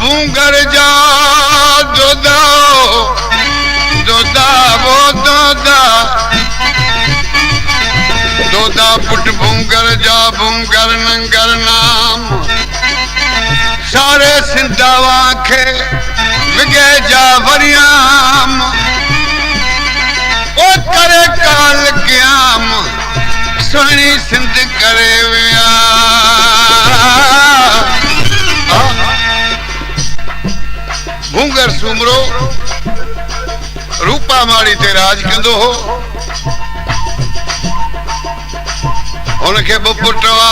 भूंगर जा दोदा दोदा वो दोदा दोदा पुट भूंगर जा भूंगर नंगर नाम सारे सिंधावा खे विगे जा वरियाम ओ करे काल क्याम सोनी सिंध करे विया भूंगर सुमरो रूपा माड़ी ते राज कंदो हो उनके पुटवा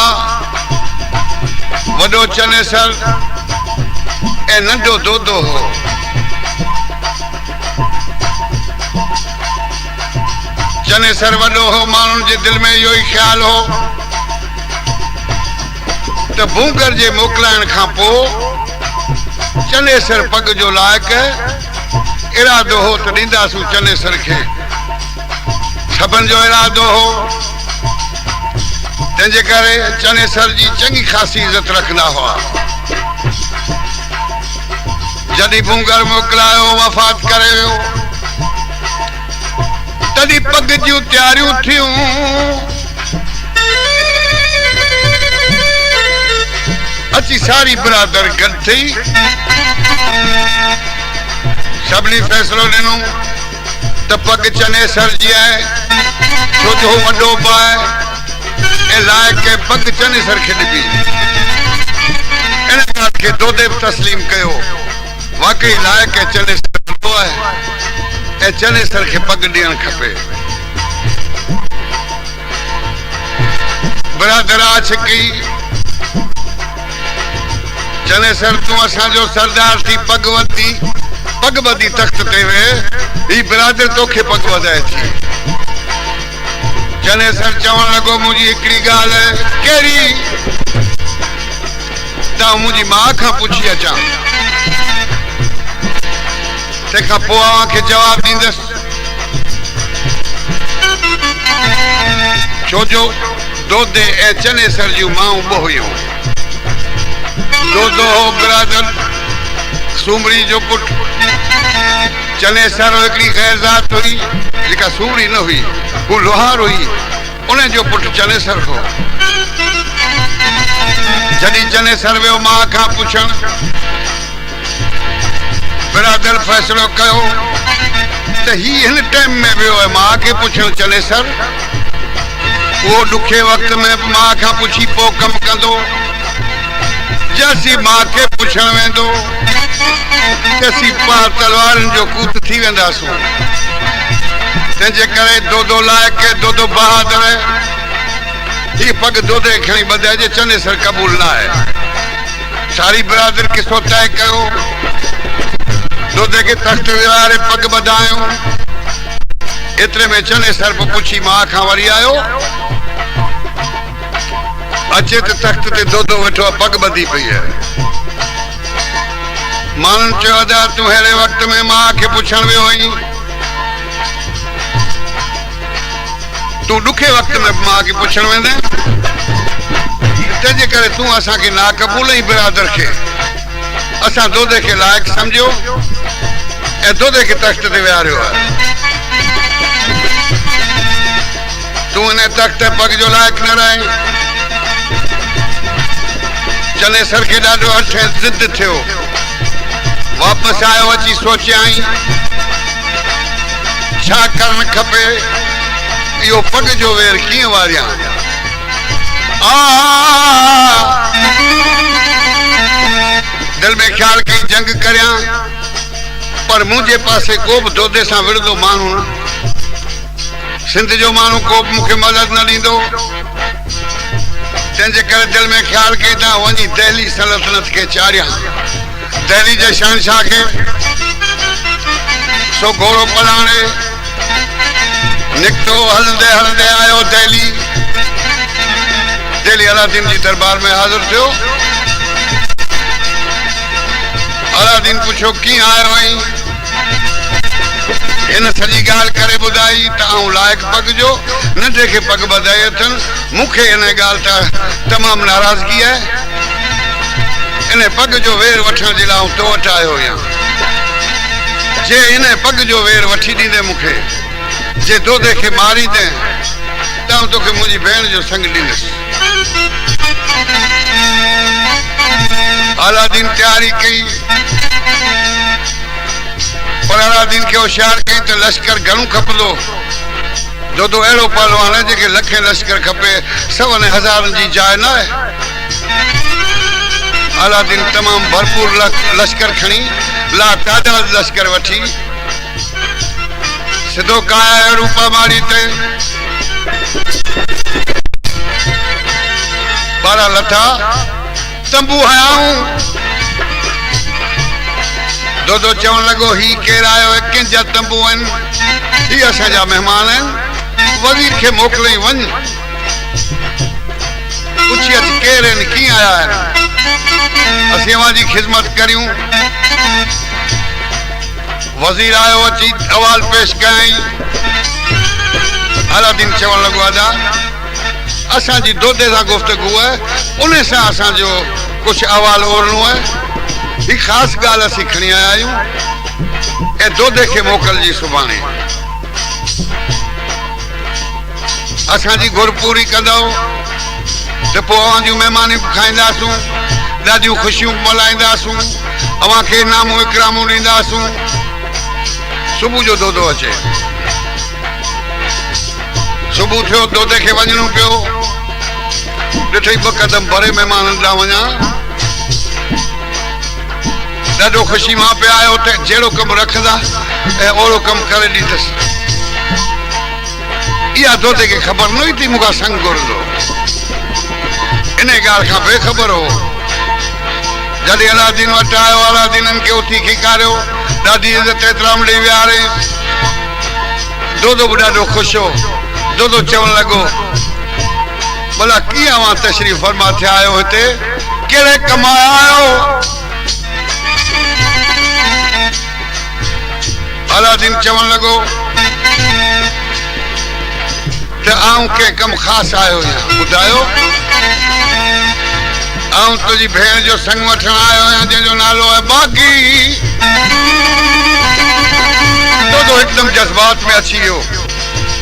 वडो चनेसर ए नंढो दोदो हो चनेसर वडो हो मानू जे दिल में यो ही ख्याल हो तो भूंगर जे मोकलाइण खां पोइ चनेसर पग जो लायक इरादो हो तो दींदासू चनेसर के सबन जो इरादो हो तंहिंजे करे चनेसर जी चंगी खासी इज्जत रखना हुआ जॾहिं भूंगर मोकिलायो वफ़ात करे वियो तॾहिं पग जूं तैयारियूं थियूं अची सारी बिरादर गॾु थी सभिनी फैसलो ॾिनो त पग चनेसर जी आहे छो जो वॾो आहे ऐं लाइक़ पग चनेसर खे ॾिबी इन ॻाल्हि खे दोदे बि तस्लीम कयो वाकई लाइक़ चनेसर वॾो आहे ऐं चनेसर खे पग ॾियणु खपे बिरादर आशिकी चनेसर तू असांजो सरदार थी पग बदी तख्त ते वे ही बिरादर तोखे पग वधाए थी चनेसर चवण लॻो मुंहिंजी हिकिड़ी ॻाल्हि है कहिड़ी त मुंहिंजी मां खां पुछी अचां तंहिंखां पोइ अव्हांखे जवाब ॾींदसि छो जो दोदे ऐं चनेसर जूं माऊं ॿ हुयूं दोदो हो बिरादर सूमड़ी जो पुट चनेसर हिकिड़ी गैर ज़ात हुई जेका सूमड़ी न हुई हू लोहार हुई उन जो पुट चनेसर हो जॾहिं चनेसर वियो मां खां पुछण बिरादर फ़ैसिलो कयो त ही हिन टाइम में वियो आहे मां खे पुछण चनेसर उहो ॾुखे वक़्त में मां खां पुछी पोइ कमु कंदो जैसी मां के पुछण वेंदो तैसी पार तलवारन जो कूत थी वेंदासूं तंहिंजे करे दोदो लायक दोदो बहादुर ही पग दोदे खणी ॿधाइजे चनेसर क़बूल न आहे सारी बिरादर किसो तय कयो दोदे के तख्त विहारे पग ॿधायो एतिरे में चनेसर पोइ पुछी मां खां वरी आयो अचे तो तख्त ते दोदो वेठो पग ॿधी पई है मानन चयो अदा तू हेड़े वक्त में मां के पुछण वियो आई तू ॾुखे वक्त में मां के पुछण वेंदे तंहिंजे करे तू असां के ना क़बूल ही बिरादर के असां दोदे के लायक समझो ए दोदे के तख्त ते विहारियो है तू तू इन तख्त पग जो लायक न रहे। चनेसर के ॾाढो हठ ज़िद थियो। वापसि आयो, अची सोचियाई छा करणु खपे, इहो पग जो वेर कीअं वारियां। दिल में ख्याल कई जंग करियां, पर मुझे पासे को भी दोदे सां विढ़ंदो माण्हू न। सिंध जो माण्हू को भी मूंखे मदद न ॾींदो। तंहिंजे करे दिल में ख्याल कई त वञी दिल्ली सल्तनत खे चाढ़ियां, दिल्ली जे शहनशाह खे। सो घोड़ो पलाणे निकितो, हलंदे हलंदे आयो दिल्ली। दिल्ली अलादीन जी दरबार में हाज़िर थियो। अलादीन पुछो कीअं आयो आहीं। हिन सॼी ॻाल्हि करे ॿुधाई त आऊं लाइक़ पग जो, नंढे खे पग ॿधाई अथनि। मूंखे इन ॻाल्हि त तमामु नाराज़गी आहे। इन पग जो वेर वठण जे लाइ आऊं तो वटि आयो आहियां। जे इन पग जो वेर वठी ॾींदे मूंखे, जे दोदे खे मारींदे त आऊं तोखे मुंहिंजी भेण जो संग ॾींदुसि। अलादीन तैयारी कई, पर अलादीन खे होशियार कई त लश्कर घणो खपंदो। दोदो अहिड़ो पहलवान आहे जेके लखे लश्कर खपे, 100,000 जी जाइ न आहे। अलादीन तमामु भरपूर लश्कर खणी, लातादाद लश्कर वठी सिधो काया रूपा मारी ते 12 लथा तंबू हयाऊं। दोदो चवण लॻो ही केरु आयो आहे, कंहिंजा तंबू आहिनि, ही असांजा महिमान आहिनि। वज़ीर खे मोकिलियो वञ, पुछी अच केरु आहिनि, कीअं आया आहिनि, असीं अवां जी ख़िदमत करियूं। वज़ीर आयो, अची अवाल पेश कयईं। अलादीन चवण लॻो आजा असांजी दोदे सां गुफ़्तगू आहे, उन सां असांजो कुझु अवाल ओरणो आहे। ही ख़ासि ॻाल्हि असीं खणी आया आहियूं ऐं दोदे खे मोकिलिजी सुभाणे। असांजी घुर पूरी कंदव त पोइ अवां जूं महिमानियूं खाईंदासूं, ॾाढियूं ख़ुशियूं मल्हाईंदासूं, अवां खे इनामूं इकरामूं ॾींदासूं। सुबुह जो दोदो अचे। सुबुह थियो, दोदे खे वञणो पियो। ॾिठई 2 कदम भरे महिमाननि ॾांहुं वञा। ॾाढो ख़ुशी मां पिया आयो त जहिड़ो कमु रखंदा ऐं ओहिड़ो कमु करे ॾींदुसि। इहा दोदे खे ख़बर न हुई थी मूंखां संग घुरंदो। इन ॻाल्हि खां बेख़बर हो। जॾहिं अलादीन वटि आयो, अलादीन खे उथी खिकारियो, ॾाढी इज़त एतिराम ॾेई विहारियईं। दोदो बि ॾाढो ख़ुशि हो। दोदो चवण लॻो भला कीअं अवां तशरीफ़ फरमा थिया आहियो हिते, कहिड़े कम आयो। अलादीन चवण लॻो त आऊं के कम ख़ासि आयो आहियां, ॿुधायो। आऊं तुंहिंजी भेण जो संग वठण आयो आहियां, जंहिंजो नालो आहे बाग़ी। दोदो हिकदमि जज़्बात में अची वियो।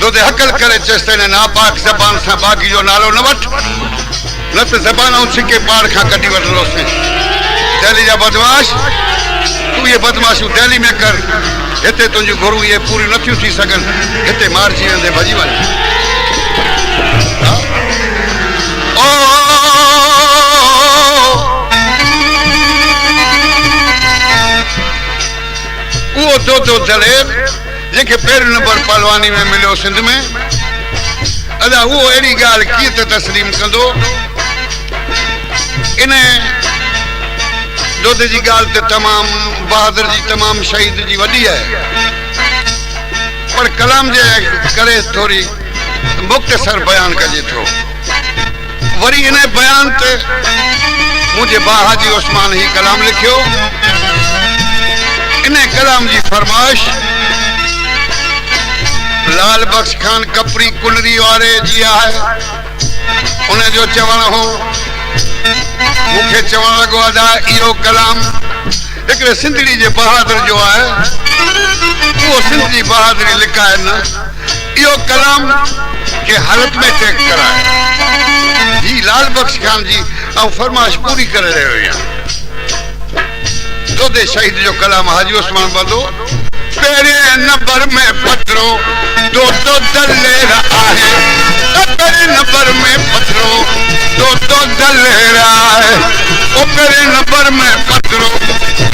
दोदे हकल करे चयसि त नापाक ज़बान सां बाग़ी जो नालो न वठ, न त ज़बान ऐं छिके पाड़ खां कढी वठंदोसीं। दिल्ली जा बदमाश, तूं इहे बदमाशियूं दिल्ली में कर। हिते तुंहिंजूं घुरूं इहे पूरियूं नथियूं थी सघनि। हिते मारिजी वेंदे भॼी वञ। उहो दोदो दलेर जंहिंखे पहिरियों नंबर पहलवानी में मिलियो सिंध में, अदा उहो अहिड़ी ॻाल्हि कीअं त तस्लीम कंदो। इन दोदे जी ॻाल्हि त तमामु बहादुर जी, तमामु शहीद जी वॾी आहे, पर कलाम जे करे थोरी मुख़्तसर बयानु कजे थो। वरी इन बयान ते मुंहिंजे भाउ हाजी उस्मान ही कलाम लिखियो। इन कलाम जी फरमाइश लाल बख्श खान कपरी कुनरी वारे जी आहे। उन जो चवण हो, मूंखे चवण लॻो अदा इहो कलाम हिकिड़े सिंधड़ी जे बहादुर जो आहे। उहो सिंध जी बहादुरी लिकाए न, यो कलाम के हालत में टेक कराए जी लाल बख्श खान जी और फरमाइश पूरी कर रहे हो तो दे शहीद जो कलाम हाजी उस्मान बदो तेरे नंबर में पत्रो दो दलेरा है तेरे नंबर में पत्रो दो दलेरा है ओ तेरे नंबर में पत्रो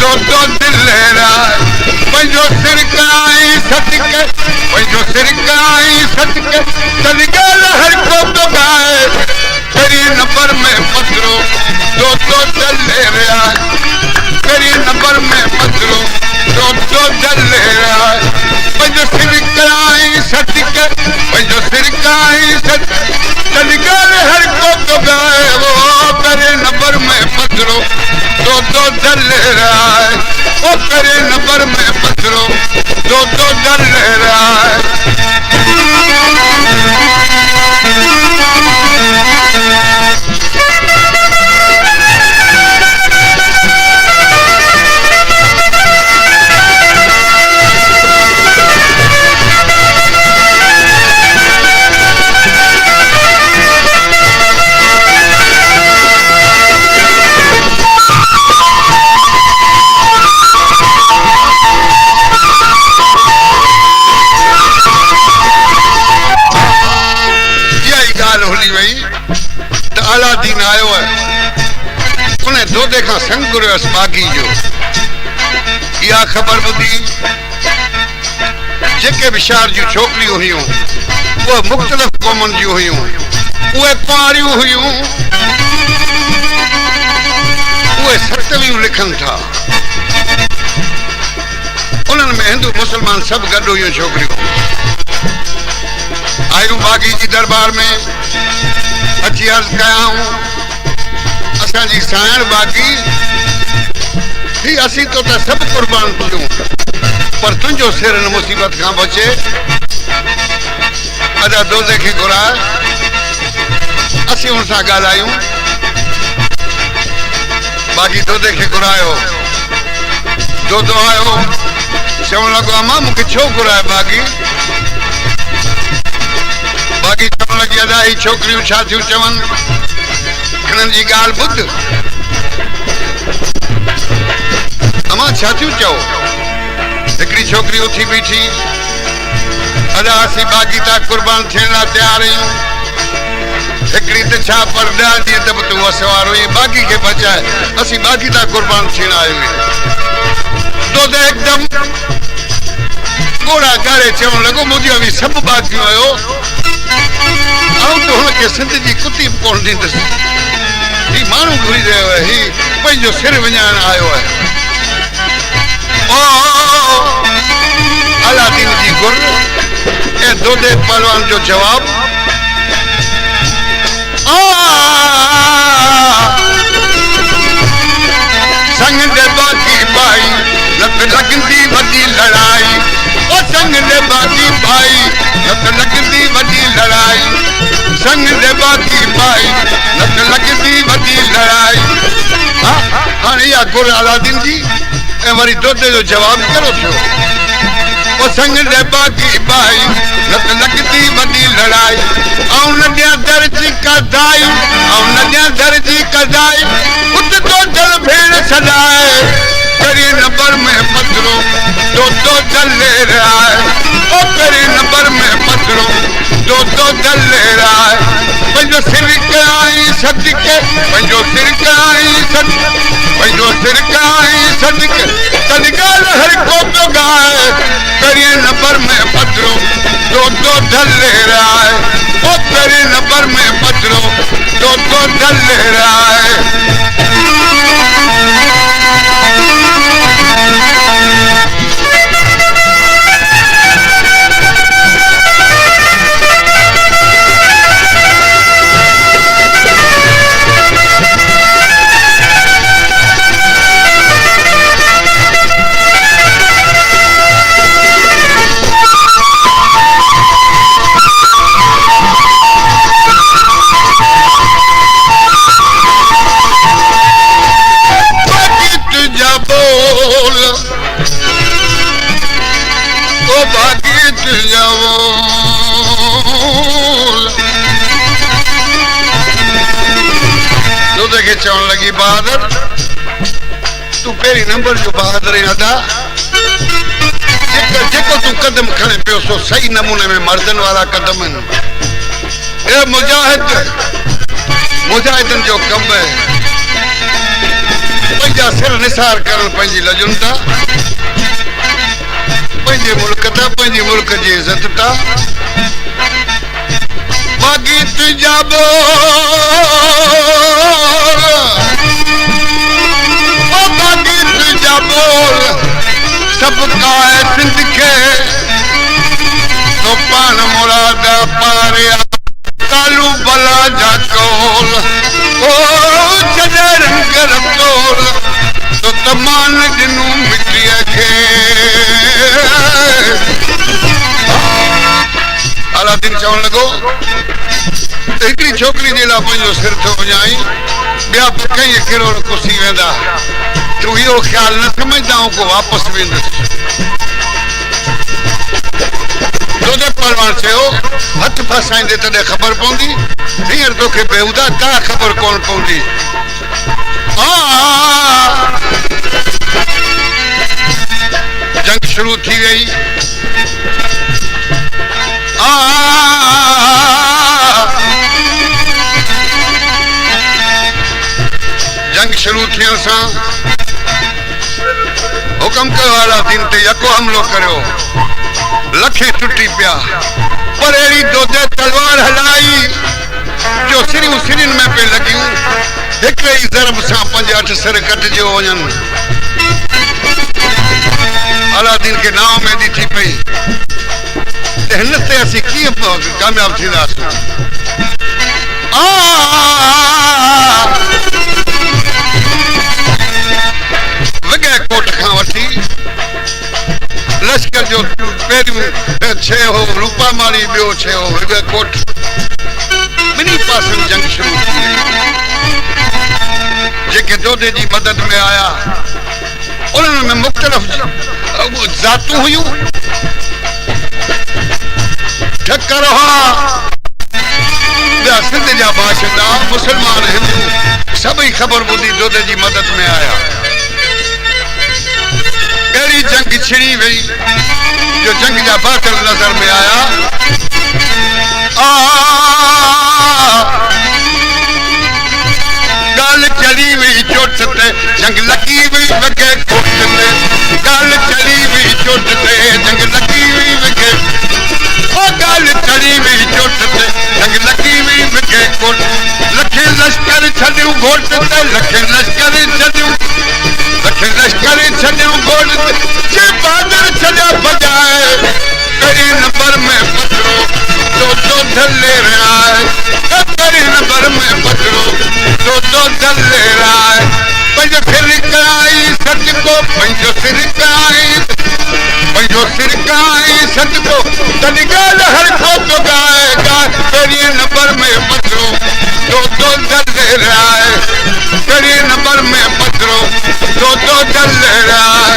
दो दलेरा है पंजो सिरकाई सटके पंजो सिरकाई सटके तलगल हर को तो गाए तेरे नंबर में पत्रो दो दलेरा है तेरे नंबर में पत्रो दो दलेरा है पंजो सिरकाई सटके पंजो सिरकाई सटके तलगल हर को तो गाए वो तेरे नंबर में पत्रो दो दलेरा है ओ तेरे नंबर में पत्रो दो दलेरा है अलादीन आयो है उन्हें दो देखा संग गुरु बागी जो या खबर बुधी जेके विशार जो छोकरियों हुयूं वो मुख्तलिफ कौमन जो हुयूं वो कुआरियों हुयूं वो सतवियूं लिखन था उन्हनि में हिंदू मुसलमान सब गॾु हुयूं छोकरियों आयूं बागी जी दरबार में अची अर्ज कयाऊं असांजी सायण बागी ही असी तो सब कुर्बान थियूं पर तुंहिंजो सिर इन मुसीबत खां बचे अदा दोज़े खे घुराए असी हुन सां ॻाल्हायूं बागी दोदे खे घुरायो दोदो आयो चवण लॻो अमा मूंखे छो घुराए बागी बाकी चवण लगी अदा ही छोकरियों छा थियूं चवन हिननि जी ॻाल्हि ॿुध अमा छा थियूं चओ हिकिड़ी छोकरी उथी बीठी अदा असीं बागी तां कुर्बान थियण लाइ तयार आहियूं हिकिड़ी त छा पर ॾह ॾींहं त तूं असवार हुई बागी खे बचाए असीं बागी तां कुर्बान थियण आहियूं तो त हिकदमि ॻोड़ा ॻाड़े चवण लॻो मुंहिंजो बि सभु बागियूं हुयो आऊं तो हुनखे सिंध जी कुती कोन ॾींदुसि ही माण्हू घुरी रहियो आहे ही पंहिंजो सिर विञाइण आयो आहे ओ अलादीन जी गुर ऐं दोदे पहलवान जो जवाब संग दे बाकी भाई लत लगंदी वॾी लड़ाई ओ संग दे बाकी भाई लत लगंदी वॾी लड़ाई संग दे बाकी भाई लत लगंदी वॾी लड़ाई हाणे इहा गुर अलादीन जी ऐं वरी दोदे जो जवाब कहिड़ो थियो ओ संग दे बाकी भाई लत लगंदी वॾी लड़ाई ऐं नदिया दर्ज कदाई ऐं नदिया दर्ज कदाई उत तो जल भेण सजाए तेरे नंबर में पत्रो दो दले रहा है ओ तेरे नंबर में पत्रो दो दले रहा है पंजो सिर काई सदके पंजो सिर काई सद पंजो सिर काई सदके तनगाल हर को तो गाए तेरे नंबर में पत्रो दो दले रहा है ओ तेरे नंबर में पत्रो दो दले रहा है खे चवण लगी बहादुर तू पहिरीं नंबर जो बहादुर अदा जेको तू कदम खणे पियो सो सही नमूने में मर्दन वाला कदम आहिनि ए मुजाहिदन जो कम है पंहिंजा सिर निसार करण पंहिंजी लजुन था पंहिंजे मुल्क था पंहिंजी मुल्क जी इज़त था बागी तुझा बोल सबका है सिंध के तो पान मुराद पारिया कालू बला जा कोल ओ छॾे रंग रतोल तो तमान ॾिनू मिटीअ खे अलादीन चवण लॻो हिकिड़ी छोकिरी जे लाइ पंहिंजो सिर थो वञाई ॿिया कई किरोड़ कुसी वेंदा तू इहो ख़्याल न समझदा को वापस वेंदुसि तोखे परवान चयो हथ फसाईंदे तॾहिं ख़बर पवंदी हींअर तोखे बेहुदा का ख़बर कोन पवंदी जंग शुरू थी वई जंग शुरू थियण सां हुकम कयो अलादीन ते यको हमलो करियो लखे टुटी पिया पर अहिड़ी दोदे तलवार हलाई जो सिरियूं सिरियुनि में पे लॻियूं हिकिड़े ई ज़रब सां 5-8 सिर कटिजी वञनि अलादीन खे नाव में ॾिठी पई त हिन ते असीं कीअं कामयाब थींदासीं विगे कोट खां वठी लश्कर जो पहिरियों छे हो रूपा माली ॿियो छे हो विगे कोट ॿिन्ही पासनि जंग शुरू थी जेके दोदे जी मदद में आया उन्हनि में मुख़्तलिफ़ ज़ातूं हुयूं ठक्कर हुआ ॿिया सिंध जा बाशिंदा मुसलमान हिंदू सभई ख़बर ॿुधी दोदे जी मदद में आया अहिड़ी जंग छिड़ी वई जो जंग जा बादल नज़र में आया गाल चली वई चोट ते जंग लगी वई वगे कोट ते गाल चली वई चोट ते जंग लगी वई वगे ओ गाल चली वई चोट ते जंग लगी वई वगे कोट लखे लश्कर छॾियूं घोट ते लखे लश्कर छॾियूं घोट ते जे बहादुर छॾिया बजाए पहिरीं नंबर में पथरो तो धले रहा है पहिरीं नंबर में पथरो तो धले रहा है पंहिंजो सिर कराई सच को पंहिंजो सिर कराई सच को तॾहिं ॻाल्हि हर को तो गाए पहिरीं नंबर में पथरो तो धले रहा है पहिरीं नंबर में पथरो तो धले रहा है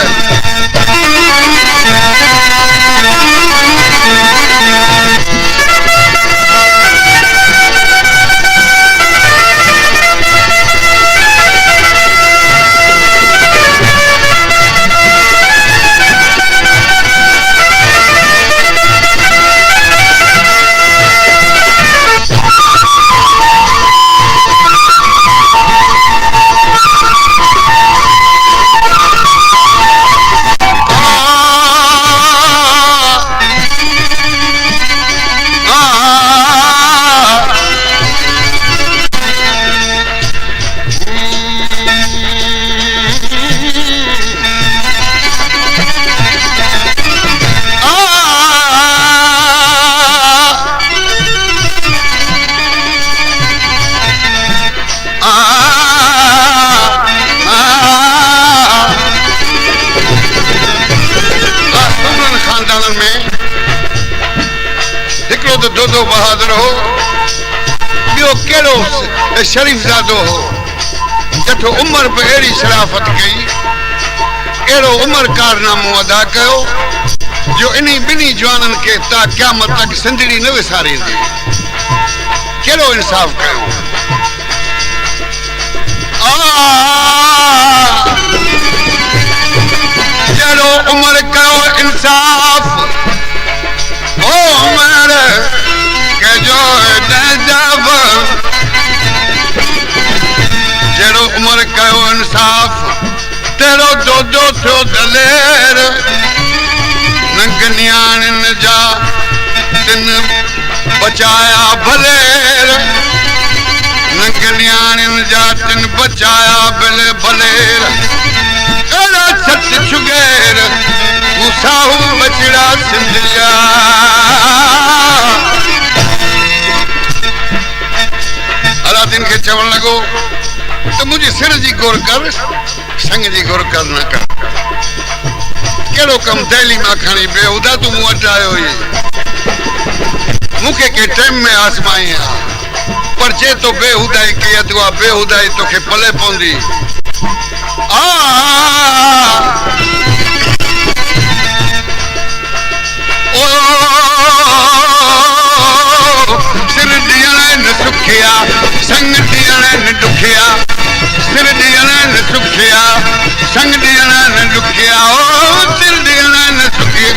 दोदो बहादुर हो ॿियो कहिड़ो शरीफ़ज़ादो हो जठो उमर बि अहिड़ी शराफ़त कई अहिड़ो उमर कारनामो अदा कयो जो इन्ही ॿिन्ही जवाननि खे ता क़यामत तक सिंधड़ी न विसारींदी कहिड़ो इंसाफ़ कयो जड़ो उम्र करो इंसाफ ओ उम्र के जो जब जड़ो उम्र करो इंसाफ तेरो दो थियो दलेर नंगनियान जा तिन बचाया भलेर नंगनियान जा तिन बचाया भले भलेर अड़ा सच छुगेर साहू बचड़ा सिंधिया अलादीन के चवण लगो तो मुझे सिर जी गौर कर संग जी गौर कर न कर केड़ो कम दिल्ली में खणी बेहुदा तू मुंह अटायो मुखे के टाइम में आसमाई पर जे तो बेहुदाई की अदुआ बेहुदाई तो के पले पौंदी ओ सिर दियण न सुखिया संग दियण न दुखिया सिर दियण न सुखिया संग दियण न दुखिया ओ सिर दियण न सुखिया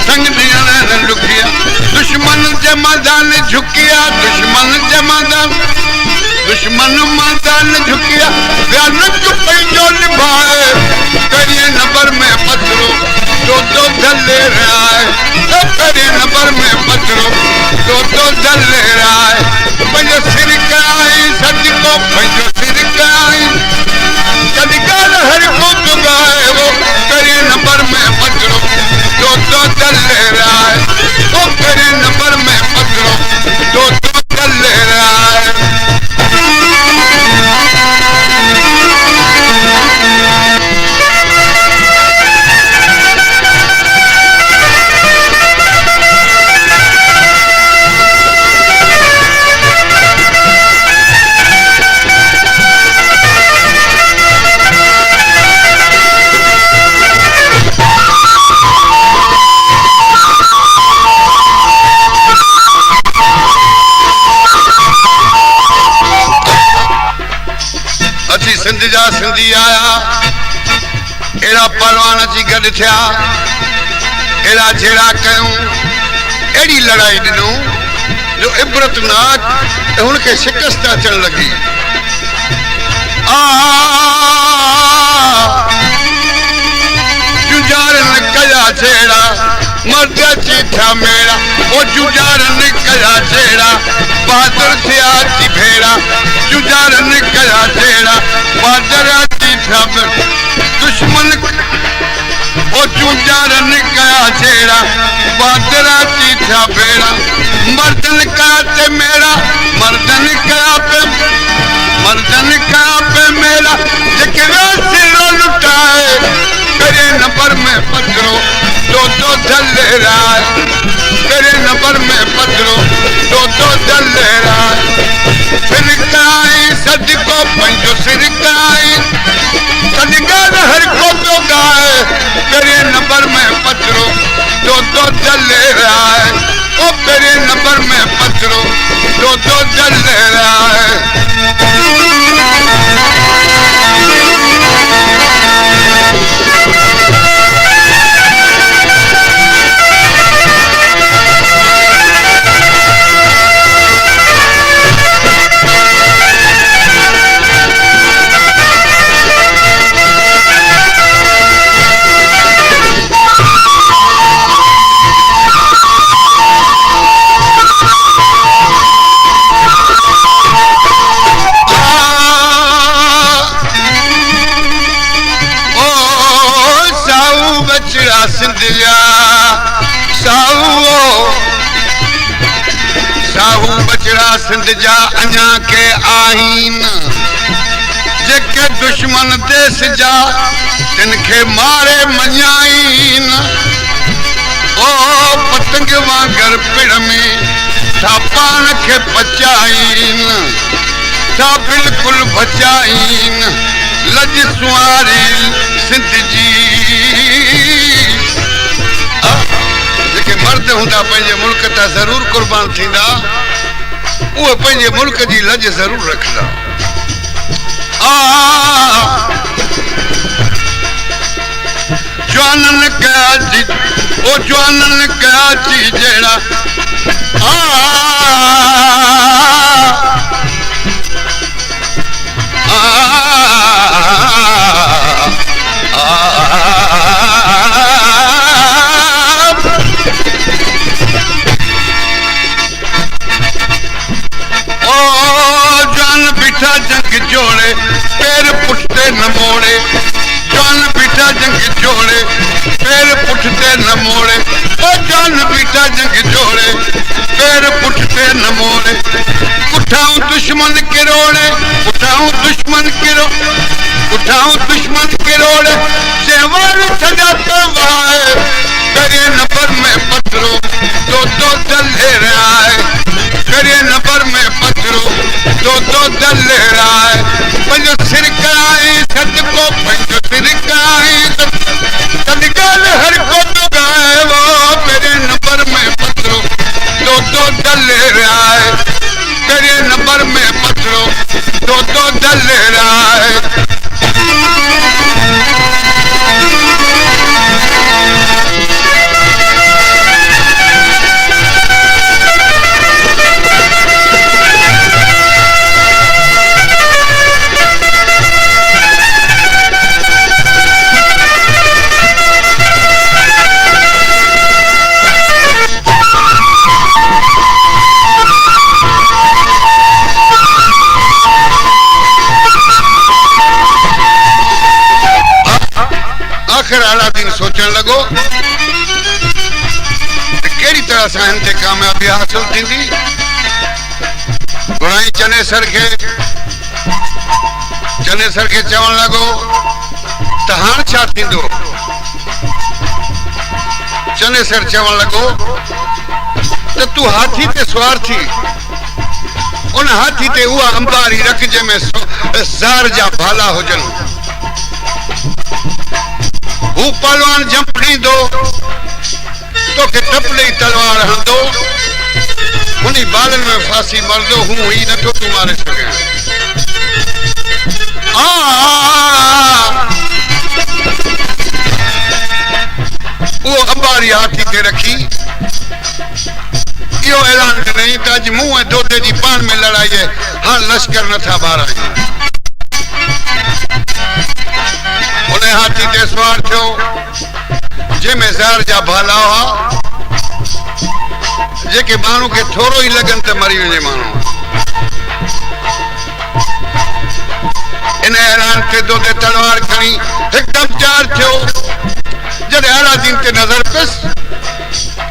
संग दियण न दुखिया दुश्मन जमादान झुकिया दुश्मन जमादान दुश्मन मादान झुकिया व्यानक पैजो निभाए करिए नंबर में पत्थरो दो दले रहा है करिए नंबर में पत्थरो दो दले रहा है पंजो सिर काई सच को पंजो सिर काई कभी गाल हर को तो गाए वो करिए नंबर में पत्थरो दो दले रहा है वो करिए नंबर में पत्थरो दो दले रहा है सिंध जा सिंधी आया एड़ा पहलवान अची गड थिया एड़ा जेड़ा कयूं एड़ी लड़ाई दिनू जो इबरतनाक उनके शिकस्त अचण लगी जुजार न कया जेड़ा मर्द चीठा मेरा ओ जुजार न कया जेड़ा बहादुर थिया थी भेड़ा जुजार न कया जेड़ा बहादुर चीठा दुश्मन ओ जुजार न कया जेड़ा बहादुर चीठा भेड़ा मर्दन का ते मेरा मर्दन का पे मेरा जेके सिरो लुटाए करे नंबर में पत्थरो दो दले रहा करे नंबर में पत्थरो दो दले रहा सिरकाई सद को पंजो सिरकाई सदगार हर को तो गाए करे नंबर में पत्थरो दो दले रहा है ओ करे नंबर में पत्थरो दो दले रहा है सिंधिया साहू बचड़ा सिंध जा अञा के आहीन जेके दुश्मन देश जा तिनखे मारे मञाइन ओ पतंग वांगर पिड़ में था पान के पचाइन था बिल्कुल बचाइन लज सुआरी सिंध जी मर्द हुंदा पंहिंजे मुल्क ता जरूर कुर्बान थींदा उहे पंहिंजे मुल्क जी लज जरूर रखंदा जवानन कहा जी ओ जवानन कहा जी जेड़ा जंग जोड़े पैर पुठते न मोड़े जान बीटा जंग जोड़े पैर पुठते न मोड़े ओ जान बीटा जंग जोड़े पैर पुठते न मोड़े उठाऊं दुश्मन के रोड़े उठाऊं दुश्मन के रो उठाऊं दुश्मन के रोड़े सेवार सजा तो वाए करे नंबर में पत्थरों दो दल्ले रहा है करे नंबर में पत्थरों दो दल्ले रहा है पंजो सिर कराए सद को पंजो सिर कराए सदगल हर को तो गाए वो मेरे नंबर में पत्थरों दो दल्ले रहा है मेरे नंबर में पत्थरों दो दल्ले रहा है अलादीन सोचण लगो कहिड़ी तरह से हिन ते कामयाबी हासिल थींदी घुणाई चनेसर के चवण लगो त हाणे छा थींदो चनेसर चवण लगो त तू हाथी ते सवार थी उन हाथी ते उहा अंबारी रख जंहिंमें ज़हर जा भाला हुजनि हू पहलवान जंप ॾींदो तोखे टप ॾेई तलवार हणंदो उन्ही बालनि में फांसी मरंदो हूं ही नथो तूं मारे सघे वो अंबारी हाथी ते रखी इहो ऐलान कयईं त अॼु मूं ऐं दोते जी पाण में लड़ाई है हाणे लश्कर नथा ॿारायूं उन हाथी ते सवार थियो जंहिंमें ज़हर जा भाला हुआ जेके माण्हू खे थोरो ई लॻनि त मरी वञे माण्हू इन ऐलान ते दोते तलवार खणी हिकदमि चार थियो जॾहिं अलादीन ते नज़र पियसि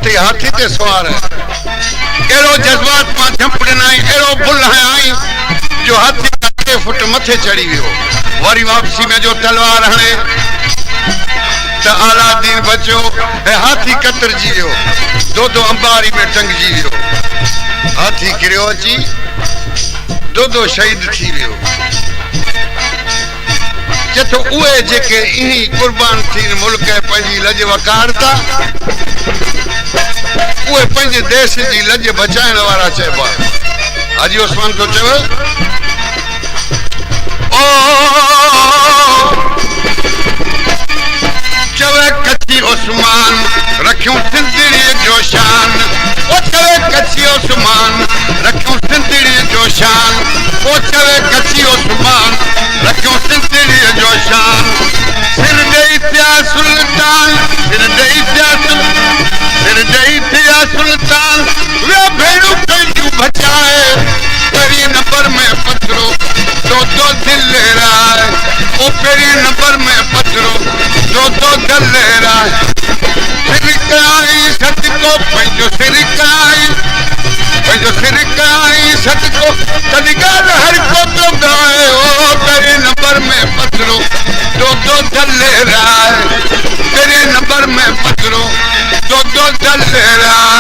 ते हाथी ते सवार है अहिड़ो जज़्बात मां झंप ॾिनई अहिड़ो बुल हयाई जो हाथी 3 फुट मथे चढ़ी वियो वरी वापसी में जो तलवार हणे त अलादीन बचो ऐं हाथी कतरजी वियो दो अंबारी में टंगजी वियो हाथी किरियो अची दो शहीद थी वियो चथो उहे जेके इही कुर्बान थी मुल्क पंहिंजी लज वकारता उहे पंहिंजे देश जी लज बचाइण वारा चइबा हाजी उस्मान तो चवे चवे कच्ची उस्मान रखियो सिंदड़ी जो शान ओ चवे कच्ची उस्मान रखियो सिंदड़ी जो शान ओ चवे कच्ची उस्मान रखियो सिंदड़ी जो शान सिर दई थिया सुल्तान सिर दई थिया सुल्तान वे भेड़ू कई बचाए तेरी नंबर में पत्थरों दो दिल ले रहा है ओ तेरी नंबर में पत्थरों दो दिल ले रहा है सिरकाई सच को पंजो सिरकाई सच को तनिगाल हर को तो गाए ओ तेरे नंबर में पत्थरों दो दिल ले रहा है तेरे नंबर में पत्थरों दो दिल ले रहा है